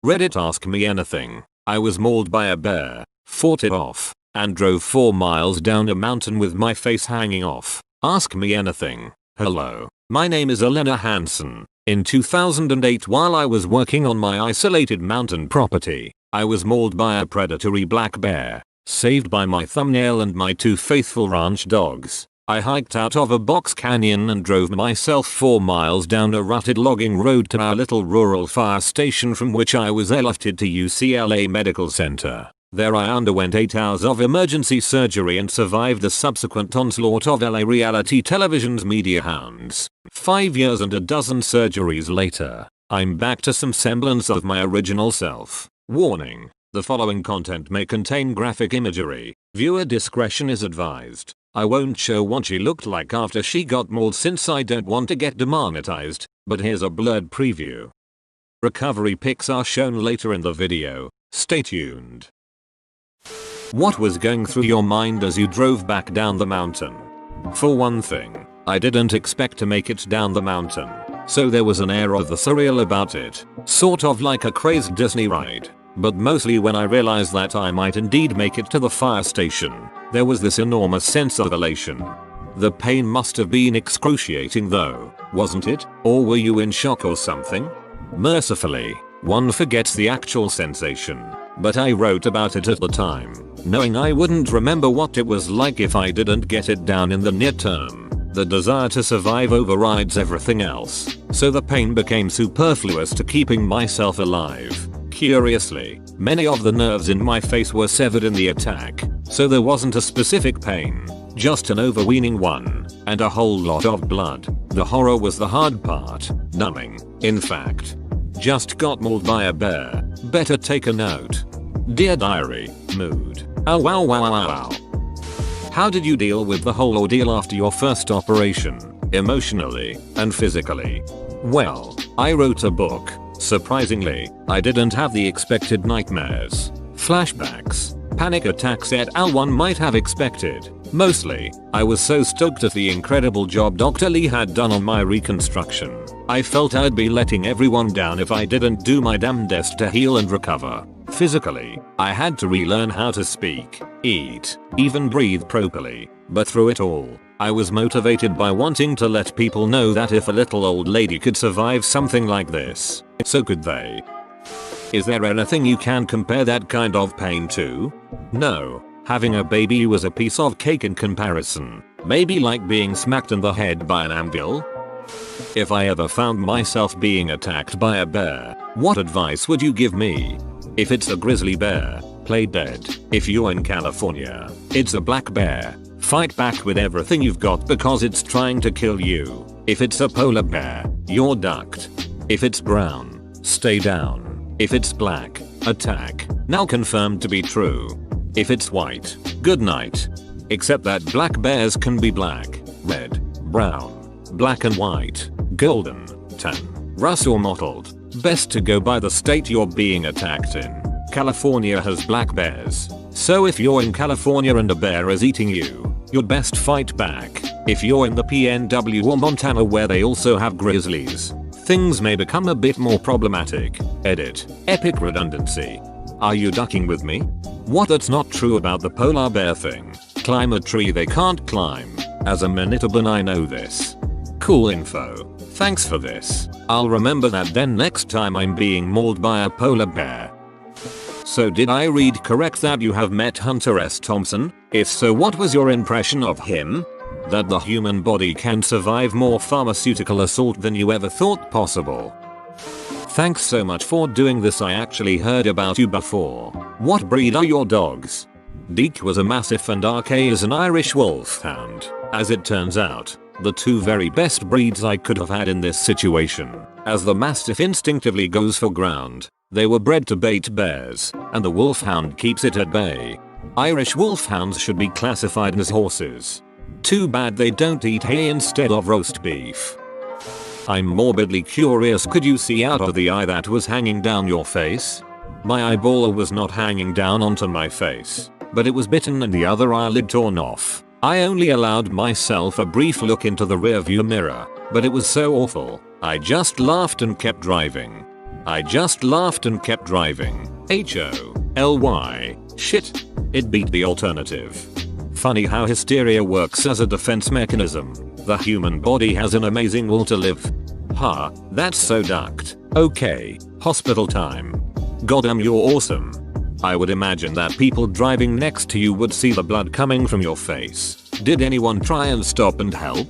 Reddit Ask Me Anything. I was mauled by a bear, fought it off, and drove 4 miles down a mountain with my face hanging off. Ask me anything. Hello, my name is Elena Hansen. In 2008, while I was working on my isolated mountain property, I was mauled by a predatory black bear, saved by my thumbnail and my 2 faithful ranch dogs. I hiked out of a box canyon and drove myself 4 miles down a rutted logging road to our little rural fire station, from which I was airlifted to UCLA Medical Center. There I underwent 8 hours of emergency surgery and survived the subsequent onslaught of LA reality television's media hounds. 5 years and a dozen surgeries later, I'm back to some semblance of my original self. Warning: the following content may contain graphic imagery. Viewer discretion is advised. I won't show what she looked like after she got mauled since I don't want to get demonetized, but here's a blurred preview. Recovery pics are shown later in the video. Stay tuned. What was going through your mind as you drove back down the mountain? For one thing, I didn't expect to make it down the mountain, so there was an air of the surreal about it, sort of like a crazed Disney ride. But mostly when I realized that I might indeed make it to the fire station, there was this enormous sense of elation. The pain must have been excruciating though, wasn't it? Or were you in shock or something? Mercifully, one forgets the actual sensation, but I wrote about it at the time, knowing I wouldn't remember what it was like if I didn't get it down in the near term. The desire to survive overrides everything else, so the pain became superfluous to keeping myself alive. Curiously, many of the nerves in my face were severed in the attack, so there wasn't a specific pain, just an overweening one, and a whole lot of blood. The horror was the hard part, numbing, in fact. Just got mauled by a bear. Better take a note. Dear diary, mood. Oh wow wow wow wow. How did you deal with the whole ordeal after your first operation, emotionally and physically? Well, I wrote a book. Surprisingly, I didn't have the expected nightmares, flashbacks, panic attacks et al. One might have expected. Mostly, I was so stoked at the incredible job Dr. Lee had done on my reconstruction. I felt I'd be letting everyone down if I didn't do my damnedest to heal and recover. Physically, I had to relearn how to speak, eat, even breathe properly. But through it all, I was motivated by wanting to let people know that if a little old lady could survive something like this, so could they. Is there anything you can compare that kind of pain to? No. Having a baby was a piece of cake in comparison. Maybe like being smacked in the head by an anvil? If I ever found myself being attacked by a bear, what advice would you give me? If it's a grizzly bear, play dead. If you're in California, it's a black bear. Fight back with everything you've got because it's trying to kill you. If it's a polar bear, you're ducked. If it's brown, stay down. If it's black, attack. Now confirmed to be true. If it's white, good night. Except that black bears can be black, red, brown, black and white, golden, tan, rust or mottled. Best to go by the state you're being attacked in. California has black bears, so if you're in California and a bear is eating you, you'd best fight back. If you're in the PNW or Montana where they also have grizzlies, things may become a bit more problematic. Edit. Epic redundancy. Are you ducking with me? What? That's not true about the polar bear thing. Climb a tree they can't climb. As a Manitoban I know this. Cool info. Thanks for this. I'll remember that then next time I'm being mauled by a polar bear. So did I read correct that you have met Hunter S. Thompson? If so, what was your impression of him? That the human body can survive more pharmaceutical assault than you ever thought possible. Thanks so much for doing this. I actually heard about you before. What breed are your dogs? Deke was a Mastiff and RK is an Irish Wolfhound. As it turns out, the two very best breeds I could have had in this situation. As the Mastiff instinctively goes for ground, they were bred to bait bears, and the Wolfhound keeps it at bay. Irish Wolfhounds should be classified as horses. Too bad they don't eat hay instead of roast beef. I'm morbidly curious, could you see out of the eye that was hanging down your face? My eyeball was not hanging down onto my face, but it was bitten and the other eyelid torn off. I only allowed myself a brief look into the rearview mirror, but it was so awful, I just laughed and kept driving. I just laughed and kept driving. HOLY. Shit. It beat the alternative. Funny how hysteria works as a defense mechanism. The human body has an amazing will to live. Ha, that's so ducked. Okay, hospital time. Goddamn, you're awesome. I would imagine that people driving next to you would see the blood coming from your face. Did anyone try and stop and help?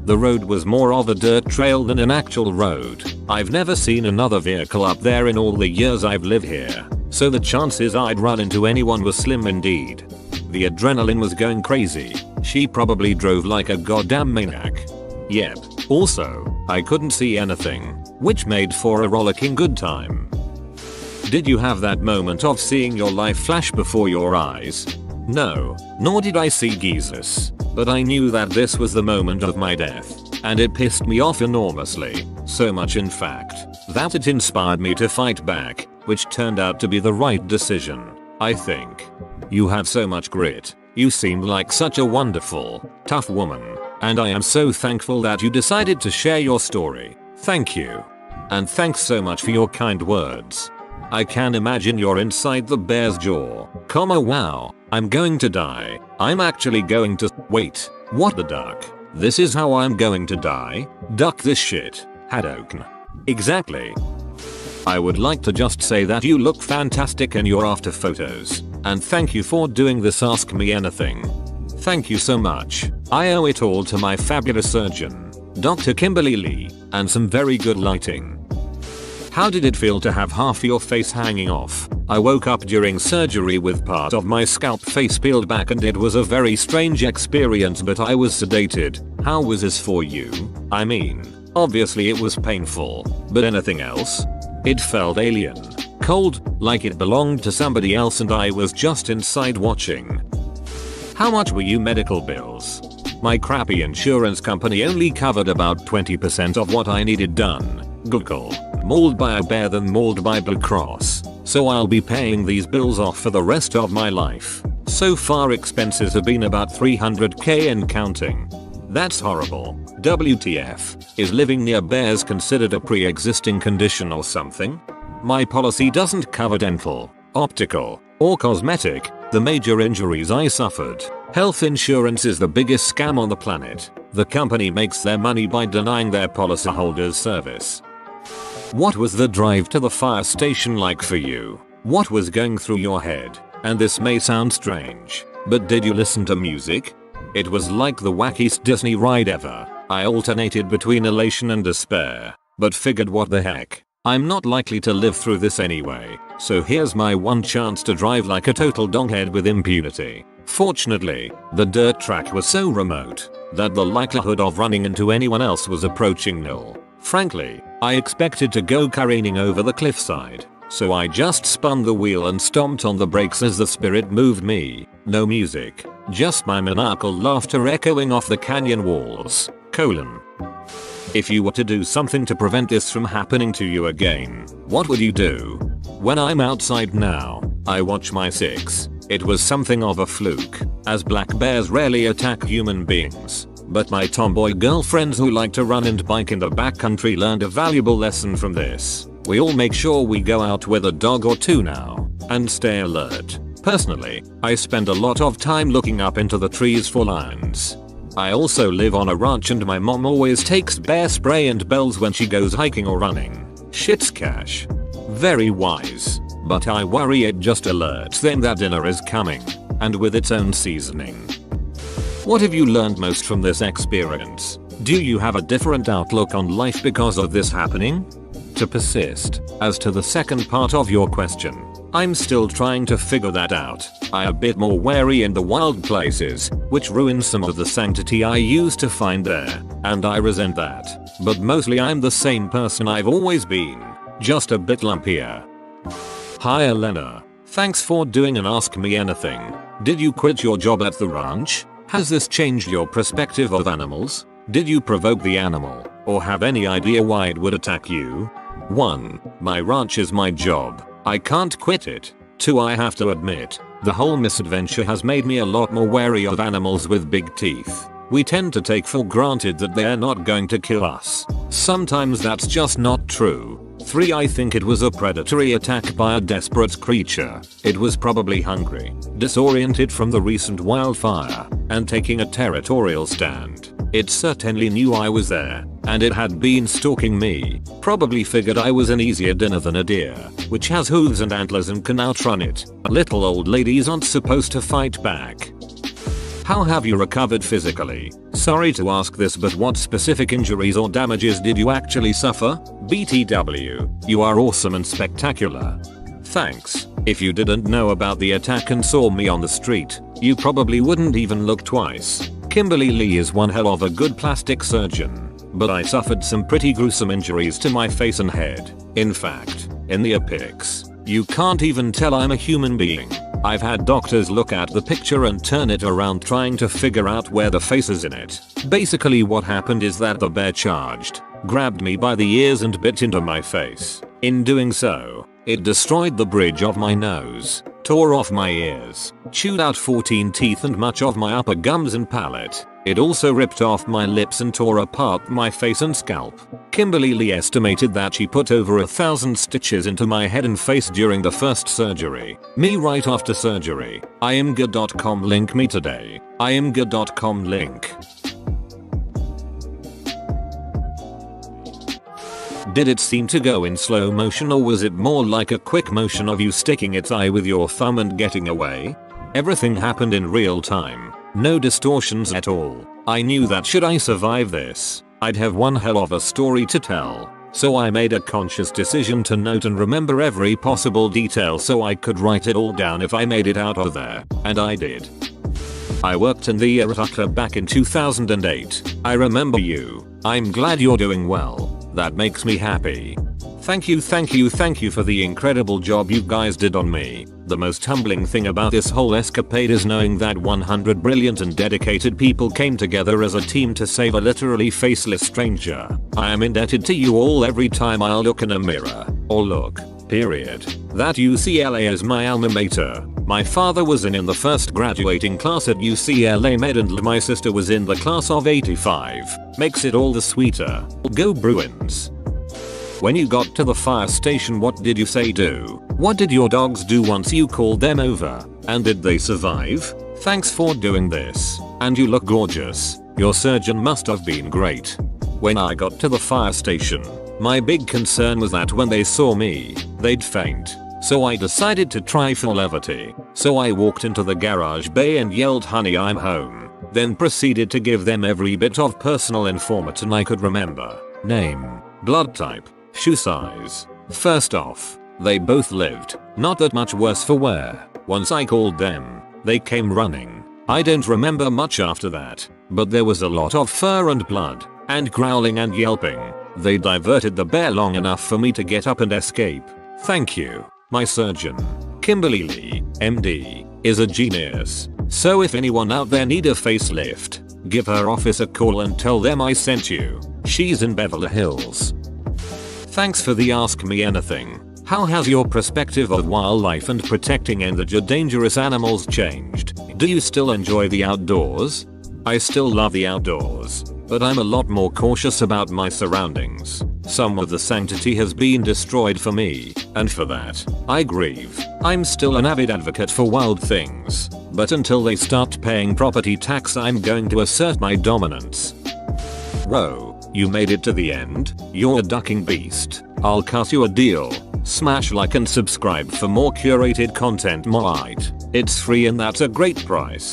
The road was more of a dirt trail than an actual road. I've never seen another vehicle up there in all the years I've lived here, so the chances I'd run into anyone was slim indeed. The adrenaline was going crazy. She probably drove like a goddamn maniac. Yep. Also, I couldn't see anything, which made for a rollicking good time. Did you have that moment of seeing your life flash before your eyes? No, nor did I see Jesus, but I knew that this was the moment of my death, and it pissed me off enormously, so much in fact, that it inspired me to fight back, which turned out to be the right decision, I think. You have so much grit, you seem like such a wonderful, tough woman, and I am so thankful that you decided to share your story. Thank you. And thanks so much for your kind words. I can imagine you're inside the bear's jaw. Wow, I'm going to die. I'm actually going to— Wait, what the duck? This is how I'm going to die? Duck this shit. Hadouken. Exactly. I would like to just say that you look fantastic in your after photos. And thank you for doing this Ask Me Anything. Thank you so much. I owe it all to my fabulous surgeon, Dr. Kimberly Lee, and some very good lighting. How did it feel to have half your face hanging off? I woke up during surgery with part of my scalp face peeled back and it was a very strange experience, but I was sedated. How was this for you? I mean, obviously it was painful, but anything else? It felt alien. Cold, like it belonged to somebody else and I was just inside watching. How much were your medical bills? My crappy insurance company only covered about 20% of what I needed done. Google. Mauled by a bear than mauled by Blue Cross. So I'll be paying these bills off for the rest of my life. So far expenses have been about $300k and counting. That's horrible. WTF. Is living near bears considered a pre-existing condition or something? My policy doesn't cover dental, optical, or cosmetic, the major injuries I suffered. Health insurance is the biggest scam on the planet. The company makes their money by denying their policyholders service. What was the drive to the fire station like for you? What was going through your head? And this may sound strange, but did you listen to music? It was like the wackiest Disney ride ever. I alternated between elation and despair, but figured what the heck. I'm not likely to live through this anyway, so here's my one chance to drive like a total doghead with impunity. Fortunately, the dirt track was so remote that the likelihood of running into anyone else was approaching nil. Frankly, I expected to go careening over the cliffside, so I just spun the wheel and stomped on the brakes as the spirit moved me. No music, just my maniacal laughter echoing off the canyon walls. If you were to do something to prevent this from happening to you again, what would you do? When I'm outside now, I watch my six. It was something of a fluke, as black bears rarely attack human beings. But my tomboy girlfriends who like to run and bike in the backcountry learned a valuable lesson from this. We all make sure we go out with a dog or two now, and stay alert. Personally, I spend a lot of time looking up into the trees for lions. I also live on a ranch and my mom always takes bear spray and bells when she goes hiking or running. Shit's cash. Very wise. But I worry it just alerts them that dinner is coming, and with its own seasoning. What have you learned most from this experience? Do you have a different outlook on life because of this happening? To persist, as to the second part of your question, I'm still trying to figure that out. I'm a bit more wary in the wild places, which ruins some of the sanctity I used to find there, and I resent that. But mostly I'm the same person I've always been, just a bit lumpier. Hi Elena, thanks for doing an Ask Me Anything. Did you quit your job at the ranch? Has this changed your perspective of animals? Did you provoke the animal, or have any idea why it would attack you? 1. My ranch is my job. I can't quit it. 2. I have to admit, the whole misadventure has made me a lot more wary of animals with big teeth. We tend to take for granted that they're not going to kill us. Sometimes that's just not true. 3. I think it was a predatory attack by a desperate creature. It was probably hungry, disoriented from the recent wildfire, and taking a territorial stand. It certainly knew I was there, and it had been stalking me. Probably figured I was an easier dinner than a deer, which has hooves and antlers and can outrun it. Little old ladies aren't supposed to fight back. How have you recovered physically? Sorry to ask this, but what specific injuries or damages did you actually suffer? BTW, you are awesome and spectacular. Thanks. If you didn't know about the attack and saw me on the street, you probably wouldn't even look twice. Kimberly Lee is one hell of a good plastic surgeon, but I suffered some pretty gruesome injuries to my face and head. In fact, in the pics, you can't even tell I'm a human being. I've had doctors look at the picture and turn it around trying to figure out where the face is in it. Basically what happened is that the bear charged, grabbed me by the ears and bit into my face. In doing so, it destroyed the bridge of my nose, tore off my ears, chewed out 14 teeth and much of my upper gums and palate. It also ripped off my lips and tore apart my face and scalp. Kimberly Lee estimated that she put over 1,000 stitches into my head and face during the first surgery. Me right after surgery. IamGood.com link me today. IamGood.com link. Did it seem to go in slow motion, or was it more like a quick motion of you sticking its eye with your thumb and getting away? Everything happened in real time. No distortions at all. I knew that should I survive this, I'd have one hell of a story to tell. So I made a conscious decision to note and remember every possible detail so I could write it all down if I made it out of there. And I did. I worked in the Iraq back in 2008. I remember you. I'm glad you're doing well. That makes me happy. Thank you for the incredible job you guys did on me. The most humbling thing about this whole escapade is knowing that 100 brilliant and dedicated people came together as a team to save a literally faceless stranger. I am indebted to you all every time I'll look in a mirror, or look, period. That UCLA is my alma mater. My father was in the first graduating class at UCLA Med, and my sister was in the class of 85. Makes it all the sweeter. Go Bruins. When you got to the fire station, what did you say do? What did your dogs do once you called them over? And did they survive? Thanks for doing this. And you look gorgeous. Your surgeon must have been great. When I got to the fire station, my big concern was that when they saw me, they'd faint. So I decided to try for levity. So I walked into the garage bay and yelled, "Honey, I'm home." Then proceeded to give them every bit of personal information I could remember. Name, blood type, shoe size. First off, they both lived, not that much worse for wear. Once I called them, they came running. I don't remember much after that, but there was a lot of fur and blood, and growling and yelping. They diverted the bear long enough for me to get up and escape. Thank you. My surgeon, Kimberly Lee, MD, is a genius. So if anyone out there need a facelift, give her office a call and tell them I sent you. She's in Beverly Hills. Thanks for the Ask Me Anything. How has your perspective of wildlife and protecting endangered dangerous animals changed? Do you still enjoy the outdoors? I still love the outdoors, but I'm a lot more cautious about my surroundings. Some of the sanctity has been destroyed for me, and for that, I grieve. I'm still an avid advocate for wild things, but until they start paying property tax, I'm going to assert my dominance. Whoa. You made it to the end? You're a ducking beast. I'll cut you a deal. Smash like and subscribe for more curated content. It's free and that's a great price.